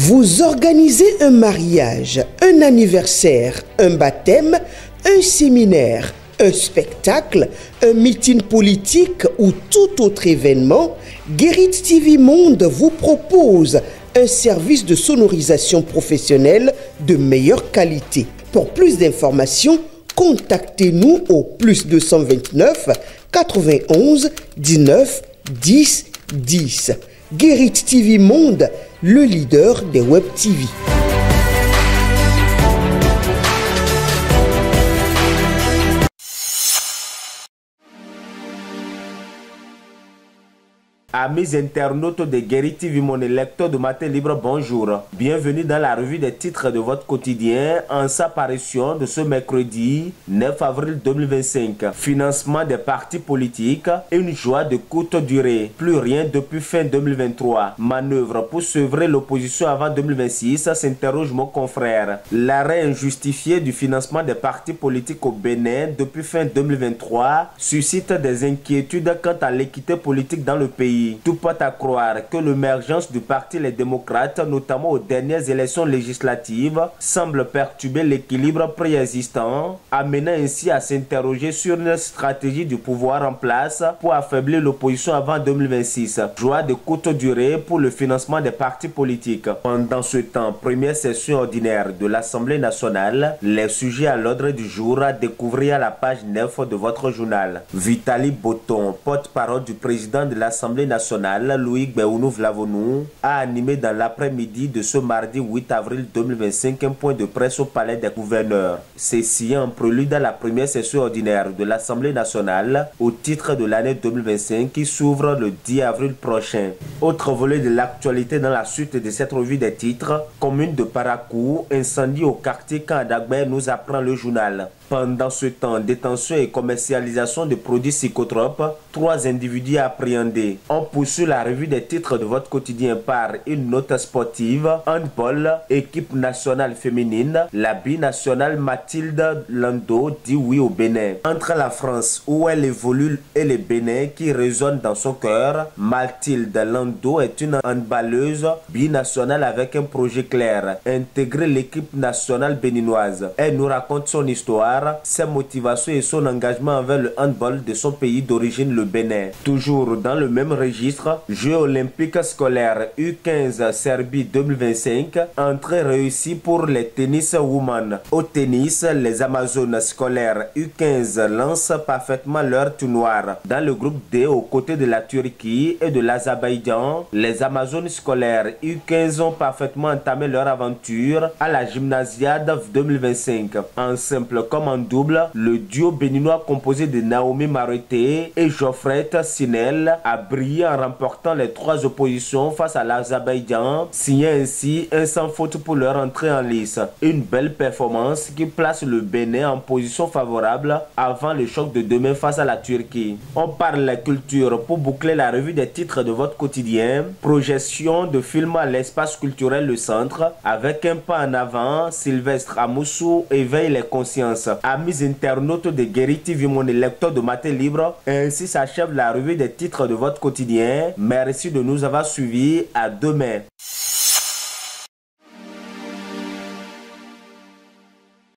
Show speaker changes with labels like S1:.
S1: Vous organisez un mariage, un anniversaire, un baptême, un séminaire, un spectacle, un meeting politique ou tout autre événement, Guérit TV Monde vous propose un service de sonorisation professionnelle de meilleure qualité. Pour plus d'informations, contactez-nous au +229 91 19 10 10. Guérit TV Monde, le leader des web TV.
S2: Amis internautes de Guérit TV, mon lecteur de matin libre, bonjour. Bienvenue dans la revue des titres de votre quotidien en sa parution de ce mercredi 9 avril 2025. Financement des partis politiques, une joie de courte durée. Plus rien depuis fin 2023. Manœuvre pour sevrer l'opposition avant 2026, s'interroge mon confrère. L'arrêt injustifié du financement des partis politiques au Bénin depuis fin 2023 suscite des inquiétudes quant à l'équité politique dans le pays. Tout porte à croire que l'émergence du parti Les Démocrates, notamment aux dernières élections législatives, semble perturber l'équilibre préexistant, amenant ainsi à s'interroger sur une stratégie du pouvoir en place pour affaiblir l'opposition avant 2026. Joie de courte durée pour le financement des partis politiques. Pendant ce temps, première session ordinaire de l'Assemblée nationale, les sujets à l'ordre du jour à découvrir à la page 9 de votre journal. Vitali Botton, porte-parole du président de l'Assemblée nationale, Loïc Béounou Vlavonou, a animé dans l'après-midi de ce mardi 8 avril 2025 un point de presse au palais des gouverneurs. Ceci en prélude à la première session ordinaire de l'Assemblée nationale au titre de l'année 2025 qui s'ouvre le 10 avril prochain. Autre volet de l'actualité dans la suite de cette revue des titres, commune de Parakou, incendie au quartier Kandagbe, nous apprend le journal. Pendant ce temps, détention et commercialisation de produits psychotropes, 3 individus appréhendés. On poursuit la revue des titres de votre quotidien par une note sportive. Handball, équipe nationale féminine, la binationale Mathilde Lando dit oui au Bénin. Entre la France où elle évolue et le Bénin qui résonne dans son cœur, Mathilde Lando est une handballeuse binationale avec un projet clair, intégrer l'équipe nationale béninoise. Elle nous raconte son histoire, ses motivations et son engagement envers le handball de son pays d'origine, le Bénin. Toujours dans le même registre, Jeux olympiques scolaires U15 Serbie 2025, entrée réussie pour les tennis women. Au tennis, les Amazones scolaires U15 lancent parfaitement leur tournoi. Dans le groupe D, aux côtés de la Turquie et de l'Azerbaïdjan, les Amazones scolaires U15 ont parfaitement entamé leur aventure à la Gymnasiade 2025. En simple comme en double, le duo béninois composé de Naomi Mareté et Geoffrey Sinel a brillé en remportant les 3 oppositions face à l'Azerbaïdjan, signant ainsi un sans faute pour leur entrée en lice. Une belle performance qui place le Bénin en position favorable avant le choc de demain face à la Turquie. On parle la culture pour boucler la revue des titres de votre quotidien. Projection de film à l'espace culturel Le Centre avec un pas en avant. Sylvestre Amoussou éveille les consciences. Amis internautes de Guérit TV, mon lecteur de matin libre, ainsi s'achève la revue des titres de votre quotidien. Merci de nous avoir suivis. À demain.